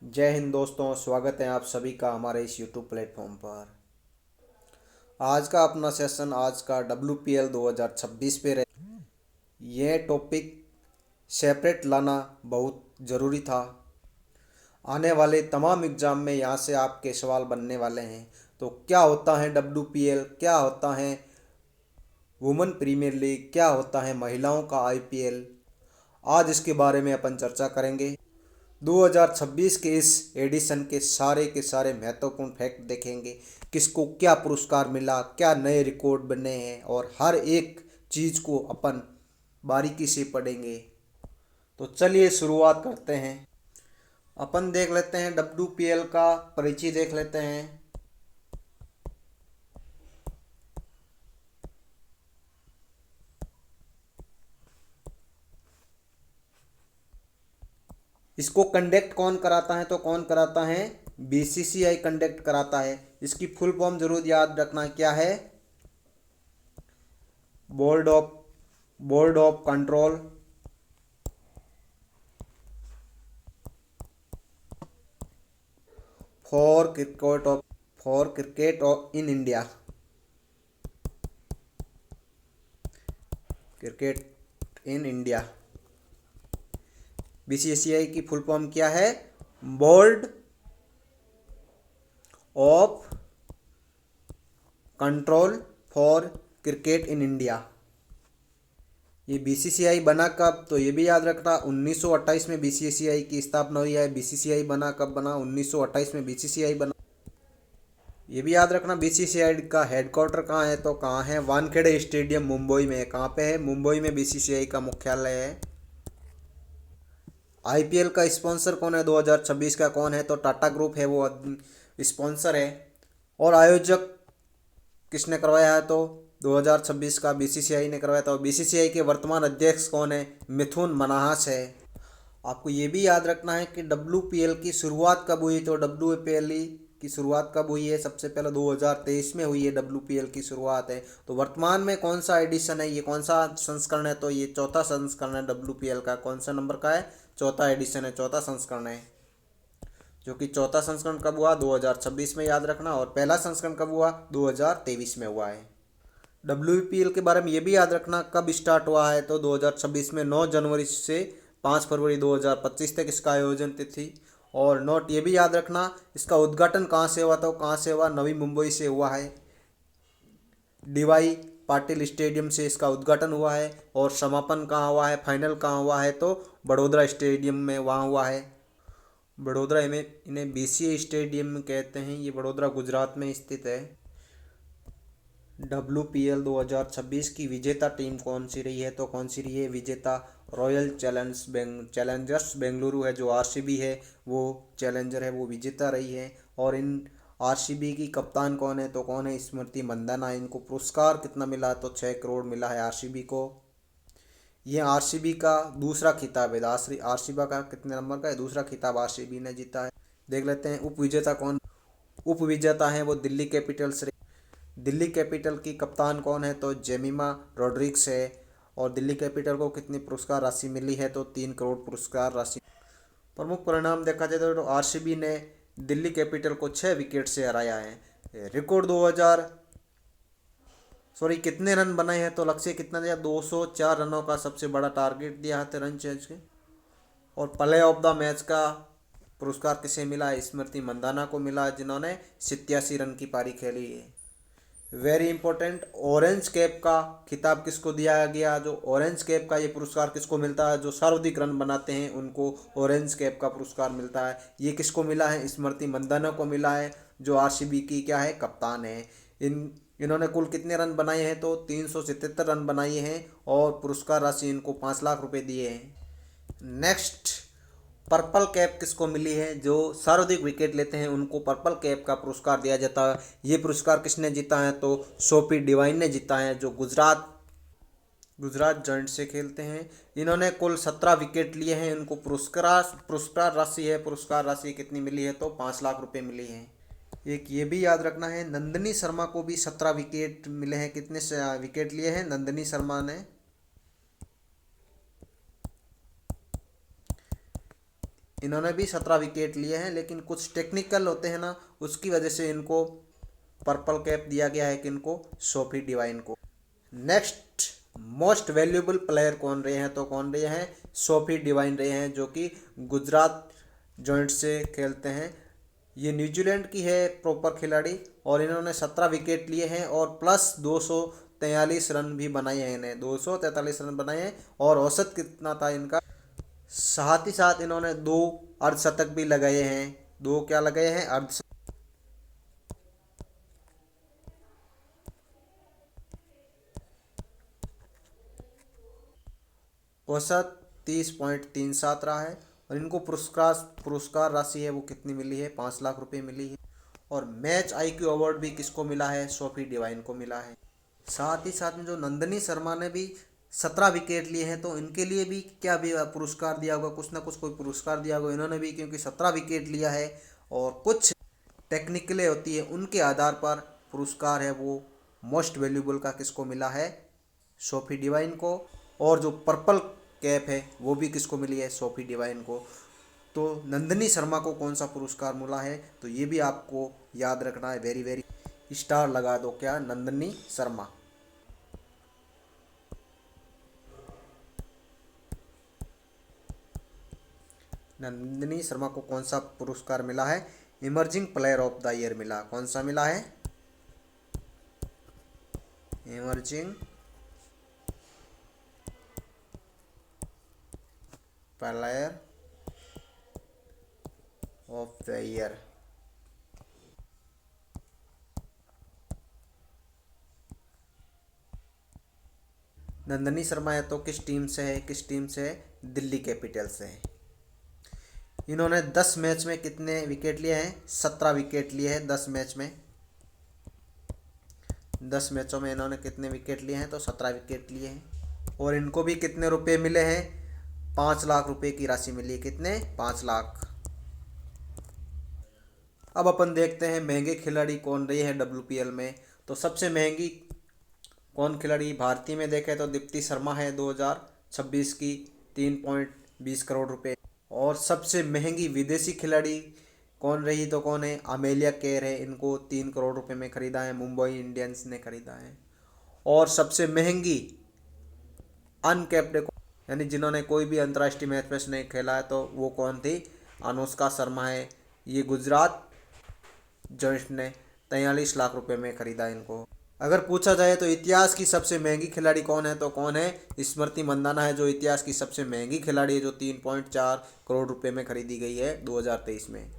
जय हिंद दोस्तों, स्वागत है आप सभी का हमारे इस यूट्यूब प्लेटफॉर्म पर। आज का अपना सेशन आज का WPL 2026 पे रहे। यह टॉपिक सेपरेट लाना बहुत ज़रूरी था। आने वाले तमाम एग्ज़ाम में यहाँ से आपके सवाल बनने वाले हैं। तो क्या होता है WPL, क्या होता है वुमेन प्रीमियर लीग, क्या होता है महिलाओं का IPL, आज इसके बारे में अपन चर्चा करेंगे। 2026 के इस एडिशन के सारे महत्वपूर्ण फैक्ट देखेंगे। किसको क्या पुरस्कार मिला, क्या नए रिकॉर्ड बने हैं, और हर एक चीज़ को अपन बारीकी से पढ़ेंगे। तो चलिए शुरुआत करते हैं। अपन देख लेते हैं WPL का परिचय देख लेते हैं। इसको कंडक्ट कौन कराता है, तो कौन कराता है? BCCI कंडक्ट कराता है। इसकी फुल फॉर्म जरूर याद रखना, क्या है? Board of control for cricket in India. Cricket in India. BCCI की फुल फॉर्म क्या है? Board of control for cricket in India. ये BCCI बना कब, तो ये भी याद रखना 1928 में BCCI की स्थापना हुई है। BCCI बना कब? बना 1928 में BCCI बना। ये भी याद रखना BCCI का हेडक्वार्टर कहाँ है, तो कहाँ है? वानखेड़े स्टेडियम मुंबई में है। कहाँ पे है? मुंबई में BCCI का मुख्यालय है। IPL का स्पॉन्सर कौन है 2026 का? कौन है? तो टाटा ग्रुप है, वो स्पॉन्सर है। और आयोजक किसने करवाया है, तो 2026 का BCCI ने करवाया था। और BCCI के वर्तमान अध्यक्ष कौन है? मिथुन मनाहस है। आपको ये भी याद रखना है कि WPL की शुरुआत कब हुई, तो WPL की शुरुआत कब हुई है? सबसे पहले 2023 में हुई है WPL की शुरुआत है। तो वर्तमान में कौन सा एडिशन है, ये कौन सा संस्करण है, तो ये चौथा संस्करण है WPL का। कौन सा नंबर का है? चौथा एडिशन है, चौथा संस्करण है। जो कि चौथा संस्करण कब हुआ? 2026 में, याद रखना। और पहला संस्करण कब हुआ? 2023 में हुआ है। WPL के बारे में ये भी याद रखना कब स्टार्ट हुआ है, तो 2026 में 9 जनवरी से 5 फरवरी 2025 तक इसका आयोजन तिथि। और नोट ये भी याद रखना इसका उद्घाटन कहाँ से हुआ, तो कहाँ से हुआ? नवी मुंबई से हुआ है। DY पाटिल स्टेडियम से इसका उद्घाटन हुआ है। और समापन कहाँ हुआ है, फाइनल कहाँ हुआ है, तो बड़ोदरा स्टेडियम में वहाँ हुआ है। बड़ोदरा में इन्हें BCA स्टेडियम कहते हैं। ये बड़ोदरा गुजरात में स्थित है। WPL 2026 की विजेता टीम कौन सी रही है, तो कौन सी रही है विजेता? रॉयल चैलेंजर्स बेंगलुरु है, जो RCB है वो चैलेंजर है, वो विजेता रही है। और इन RCB की कप्तान कौन है, तो कौन है? स्मृति मंदाना। इनको पुरस्कार कितना मिला, तो 6 करोड़ मिला है RCB को। ये RCB का दूसरा खिताब है। RCB का कितने नंबर का है? दूसरा खिताब RCB ने जीता है। देख लेते हैं उप विजेता कौन। उप विजेता है वो दिल्ली कैपिटल्स। दिल्ली कैपिटल की कप्तान कौन है, तो जेमिमा रॉड्रिग्स है। और दिल्ली कैपिटल को कितनी पुरस्कार राशि मिली है, तो 3 करोड़ पुरस्कार राशि। प्रमुख परिणाम देखा जाए तो RCB ने दिल्ली कैपिटल को 6 विकेट से हराया है। रिकॉर्ड 2000 सॉरी कितने रन बनाए हैं, तो लक्ष्य कितना दिया? 204 रनों का सबसे बड़ा टारगेट दिया है रन चेंज के। और प्ले ऑफ द मैच का पुरस्कार किसे मिला है? स्मृति मंदाना को मिला है, जिन्होंने 87 रन की पारी खेली है। वेरी इंपॉर्टेंट, ऑरेंज कैप का खिताब किसको दिया गया? जो ऑरेंज कैप का ये पुरस्कार किसको मिलता है? जो सर्वाधिक रन बनाते हैं उनको ऑरेंज कैप का पुरस्कार मिलता है। ये किसको मिला है? स्मृति मंदाना को मिला है, जो RCB की क्या है? कप्तान है। इन्होंने कुल कितने रन बनाए हैं, तो 377 रन बनाए हैं। और पुरस्कार राशि इनको 5 लाख रुपए दिए हैं। नेक्स्ट, पर्पल कैप किसको मिली है? जो सर्वाधिक विकेट लेते हैं उनको पर्पल कैप का पुरस्कार दिया जाता है। ये पुरस्कार किसने जीता है, तो सोफी डिवाइन ने जीता है, जो गुजरात जॉइंट से खेलते हैं। इन्होंने कुल 17 विकेट लिए हैं। इनको पुरस्कार राशि कितनी मिली है, तो 5 लाख रुपए मिली है। एक ये भी याद रखना है, नंदिनी शर्मा को भी 17 विकेट मिले हैं। कितने विकेट लिए हैं नंदिनी शर्मा ने? इन्होंने भी 17 विकेट लिए हैं, लेकिन कुछ टेक्निकल होते हैं ना, उसकी वजह से इनको पर्पल कैप दिया गया है, कि इनको सोफी डिवाइन को। नेक्स्ट मोस्ट वैल्यूएबल प्लेयर कौन रहे हैं, तो कौन रहे हैं, सोफी डिवाइन रहे हैं, जो कि गुजरात जॉइंट से खेलते हैं। ये न्यूजीलैंड की है प्रॉपर खिलाड़ी, और इन्होंने 17 विकेट लिए हैं और प्लस 243 रन भी बनाए हैं, इन्हें 243 रन बनाए हैं। और औसत कितना था इनका, साथ ही साथ इन्होंने 2 अर्धशतक भी लगाए हैं। 2 क्या लगाए हैं, अर्धशतक। औसत 30.37 रहा है। और इनको पुरस्कार पुरस्कार राशि है वो कितनी मिली है, 5 लाख रुपए मिली है। और मैच आईक्यू अवार्ड भी किसको मिला है, सोफी डिवाइन को मिला है। साथ ही साथ में जो नंदनी शर्मा ने भी 17 विकेट लिए हैं, तो इनके लिए भी क्या भी पुरस्कार दिया होगा, कुछ ना कुछ कोई पुरस्कार दिया होगा इन्होंने भी, क्योंकि 17 विकेट लिया है। और कुछ टेक्निकलें होती है, उनके आधार पर पुरस्कार है वो मोस्ट वैल्यूबल का किसको मिला है, सोफी डिवाइन को। और जो पर्पल कैप है वो भी किसको मिली है, सोफी डिवाइन को। तो नंदनी शर्मा को कौन सा पुरस्कार मिला है, तो ये भी आपको याद रखना है, वेरी वेरी स्टार लगा दो, क्या, नंदनी शर्मा। नंदिनी शर्मा को कौन सा पुरस्कार मिला है, emerging player of the year मिला। कौन सा मिला है, emerging player of the year. Nandini Sharma है तो किस टीम से है, किस टीम से है, दिल्ली कैपिटल से है। इन्होंने 10 मैच में कितने विकेट लिए हैं, 17 विकेट लिए हैं 10 मैच में। 10 मैचों में इन्होंने कितने विकेट लिए हैं, तो 17 विकेट लिए हैं। और इनको भी कितने रुपए मिले हैं, 5 लाख रुपए की राशि मिली है। कितने, 5 लाख। अब अपन देखते हैं महंगे खिलाड़ी कौन रही है WPL में। तो सबसे महंगी कौन खिलाड़ी भारतीय में देखें तो दीप्ति शर्मा है 2026 की, 3.20 करोड़ रुपए। और सबसे महंगी विदेशी खिलाड़ी कौन रही, तो कौन है, अमेलिया केर है, इनको 3 करोड़ रुपए में खरीदा है, मुंबई इंडियंस ने खरीदा है। और सबसे महंगी अनकैप्ड यानी जिन्होंने कोई भी अंतर्राष्ट्रीय मैच में नहीं खेला है, तो वो कौन थी, अनुष्का शर्मा है। ये गुजरात जॉइंट ने 43 लाख रुपए में खरीदा इनको। अगर पूछा जाए तो इतिहास की सबसे महंगी खिलाड़ी कौन है, तो कौन है, स्मृति मंदाना है, जो इतिहास की सबसे महंगी खिलाड़ी है, जो 3.4 करोड़ रुपए में खरीदी गई है 2023 में।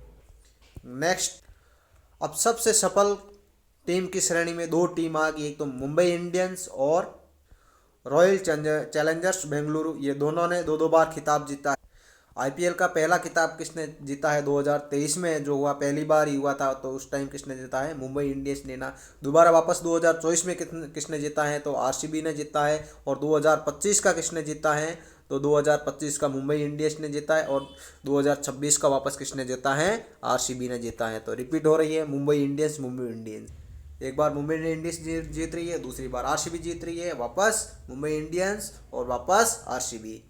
नेक्स्ट, अब सबसे सफल टीम की श्रेणी में 2 टीम आ गई, एक तो मुंबई इंडियंस और रॉयल चैलेंजर्स बेंगलुरु। ये दोनों ने 2-2 बार खिताब जीता है। आईपीएल का पहला खिताब किसने जीता है, 2023 में जो हुआ, पहली बार ही हुआ था, तो उस टाइम किसने जीता है, मुंबई इंडियंस ने ना। दोबारा वापस 2024 में किसने जीता है, तो आरसीबी ने जीता है। और 2025 का किसने जीता है, तो 2025 का मुंबई इंडियंस ने जीता है। और 2026 का वापस किसने जीता है, आरसीबी ने जीता है। तो रिपीट हो रही है, मुंबई इंडियंस मुंबई इंडियंस। एक बार मुंबई इंडियंस जीत रही है, दूसरी बार आरसीबी जीत रही है, वापस मुंबई इंडियंस और वापस आरसीबी।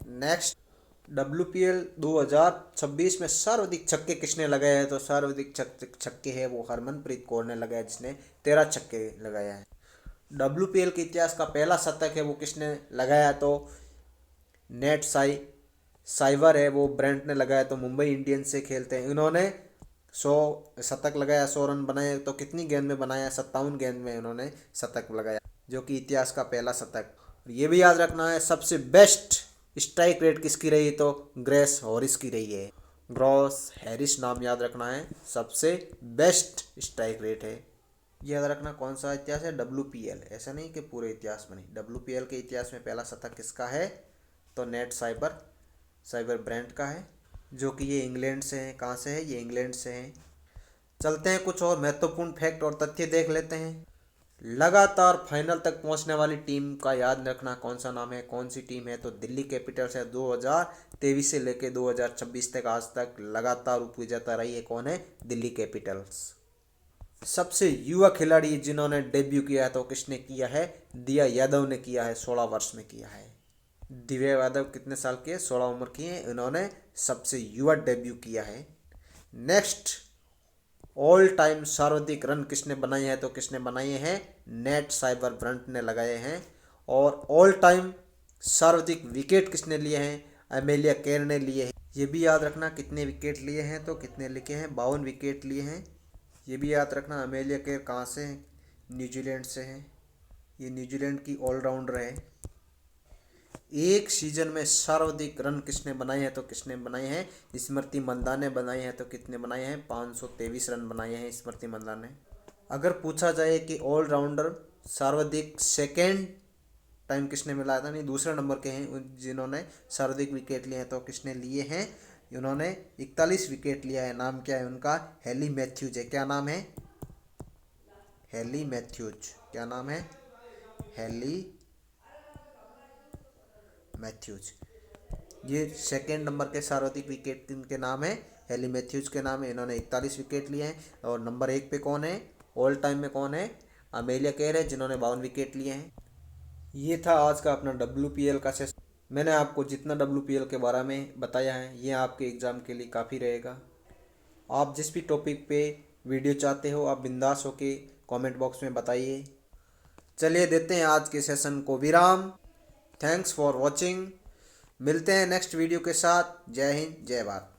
नेक्स्ट, WPL 2026 में सर्वाधिक छक्के किसने लगाए हैं, तो सर्वाधिक छक्के है वो हरमनप्रीत कौर ने लगाया, जिसने 13 छक्के लगाया है। WPL के इतिहास का पहला शतक है वो किसने लगाया, तो नेट साइवर है, वो ब्रेंट ने लगाया। तो मुंबई इंडियंस से खेलते हैं, इन्होंने 100 शतक लगाया, 100 रन बनाए। तो कितनी गेंद में बनाया, 57 गेंद में इन्होंने शतक लगाया, जो कि इतिहास का पहला शतक। ये भी याद रखना है, सबसे बेस्ट स्ट्राइक रेट किसकी रही, तो ग्रेस हैरिस की रही है। ग्रॉस हैरिस नाम याद रखना है, सबसे बेस्ट स्ट्राइक रेट है। याद रखना कौन सा इतिहास है, WPL, ऐसा नहीं कि पूरे इतिहास में नहीं। WPL के इतिहास में पहला शतक किसका है, तो नेट साइबर ब्रांड का है, जो कि ये इंग्लैंड से है। कहाँ से है, ये इंग्लैंड से है। चलते हैं, कुछ और महत्वपूर्ण फैक्ट और तथ्य देख लेते हैं। लगातार फाइनल तक पहुंचने वाली टीम का याद रखना कौन सा नाम है, कौन सी टीम है, तो दिल्ली कैपिटल्स है। 2023 से लेकर 2026 तक आज तक लगातार उप विजेता रही है, कौन है, दिल्ली कैपिटल्स। सबसे युवा खिलाड़ी जिन्होंने डेब्यू किया है, तो किसने किया है, दिया यादव ने किया है, 16 वर्ष में किया है। दिव्या यादव कितने साल की है, 16 उम्र की है, इन्होंने सबसे युवा डेब्यू किया है। नेक्स्ट, ऑल टाइम सर्वाधिक रन किसने बनाए हैं, तो किसने बनाए हैं, नेट साइबरब्रंट ने लगाए हैं। और ऑल टाइम सर्वाधिक विकेट किसने लिए हैं, अमेलिया केर ने लिए हैं। ये भी याद रखना कितने विकेट लिए हैं, तो कितने लिखे हैं, 52 विकेट लिए हैं। ये भी याद रखना अमेलिया केर कहाँ से हैं, न्यूजीलैंड से हैं। ये न्यूजीलैंड की ऑलराउंडर है। एक सीजन में सर्वाधिक रन किसने बनाए हैं, तो किसने बनाए हैं, स्मृति मंदाना ने बनाए हैं। तो कितने बनाए हैं, 523 रन बनाए हैं स्मृति मंदाना ने। अगर पूछा जाए कि ऑलराउंडर सर्वाधिक सेकेंड टाइम किसने मिलाया था, नहीं दूसरे नंबर के हैं जिन्होंने सर्वाधिक विकेट लिए हैं, तो किसने लिए हैं, इन्होंने 41 विकेट लिया है। नाम क्या है उनका, हेली मैथ्यूज है। क्या नाम है, हेली मैथ्यूज। क्या नाम है, हेली मैथ्यूज। ये सेकेंड नंबर के सर्वाधिक विकेट इनके नाम है, हेली मैथ्यूज के नाम है। इन्होंने 41 विकेट लिए हैं। और नंबर 1 पे कौन है, ऑल टाइम में कौन है, अमेलिया केर है, जिन्होंने 52 विकेट लिए हैं। ये था आज का अपना WPL का सेशन। मैंने आपको जितना WPL के बारे में बताया है, ये आपके एग्ज़ाम के लिए काफ़ी रहेगा। आप जिस भी टॉपिक पे वीडियो चाहते हो, आप बिंदास होके कमेंट बॉक्स में बताइए। चलिए देते हैं आज के सेशन को विराम। Thanks for watching. मिलते हैं नेक्स्ट वीडियो के साथ। जय हिंद, जय भारत।